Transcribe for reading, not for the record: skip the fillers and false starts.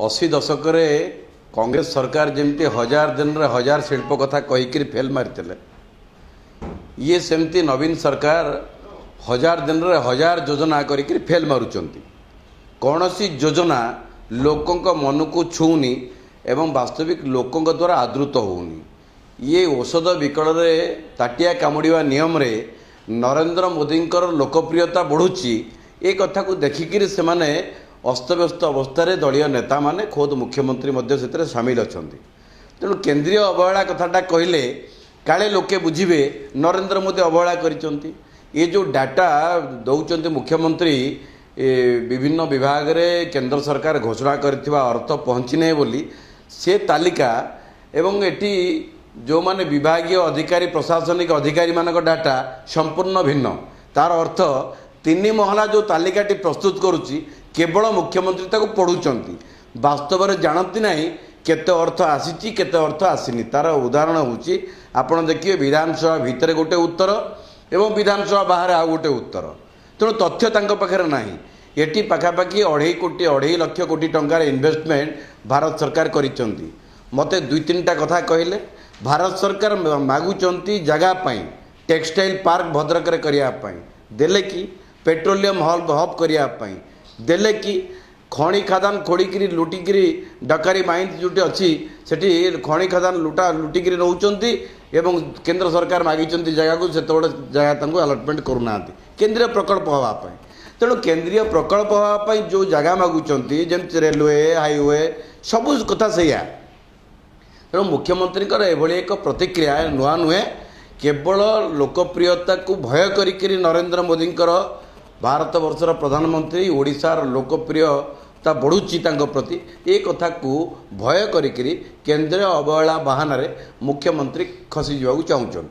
80 दशक कांग्रेस सरकार जमती 1000 दिन रे 1000 शिल्प कथा कहीकि फेल मारी ये सेमती नवीन सरकार 1000 दिन रे 1000 योजना करी फेल मारुचंती। कौन सी योजना लोकों मन को छूनी एवं वास्तविक लोकों द्वारा आदृत होनी। ये औषध विकल ताटिया कामुड़ा नियम रे नरेंद्र मोदी लोकप्रियता बढ़ुची ए कथा को देखिक से माने अस्तव्यस्त अवस्था दलीय नेता माने खोद मुख्यमंत्री से सामिल अच्छा। तेणु केंद्रीय अवहेला कथाटा कहले काले लोके बुझे नरेंद्र मोदी अवहेला करिसंती। ये जो डाटा दौरान मुख्यमंत्री विभिन्न विभाग रे केंद्र सरकार घोषणा करथिबा अर्थ पहुँची नहीं बोली से तालिका एवं एटी जो माने विभागीय अधिकारी प्रशासनिक अधिकारी मानक डाटा संपूर्ण भिन्न। तार अर्थ 3 महला जो तालिकाटी प्रस्तुत करुच्ची केवल मुख्यमंत्री ताको पढ़ुचंती, वास्तव में जानती नहीं केते अर्थ आसीची केते अर्थ आसीनी। तार उदाहरण होची आपण देखिए विधानसभा भितर गोटे उत्तर एवं विधानसभा बाहर आ गोटे उत्तर। तेणु तथ्य तांको पाखरे नाही। एटी पाखापाखि 2.5 लक्ष कोटी टंकार इन्वेस्टमेंट भारत सरकार करिसंती। मते 2-3टा कथा कहले भारत सरकार मागुचंती जगह पाई टेक्सटाइल पार्क भद्रक रे करिया पाई देले कि पेट्रोलियम हब करिया पाई देले कि खणी खादान खोड़िकी लुटिकी डकारी माइंस जोटी अच्छी सेठी खणी खादान लुटिकी रोचंती एवं केंद्र सरकार मागिचंती जगह को से जगह तांको अलटमेंट करूना केंद्रीय प्रकल्प हवापाई। तेणु केंद्रीय प्रकल्प हवापाई जो जगह मागुचंती जमी रेलवे हाईवे सबू कथा सैया। तेणु मुख्यमंत्री एभली एक प्रतिक्रिया नुआ नुहे केवल लोकप्रियता को भय करी नरेंद्र मोदी भारत वर्षर प्रधानमंत्री ओडिशार लोकप्रियता बढ़ुची प्रति ए कथा को भय करी केंद्रीय अवहेला बहाना मुख्यमंत्री खसी जावाक चाहूचंती।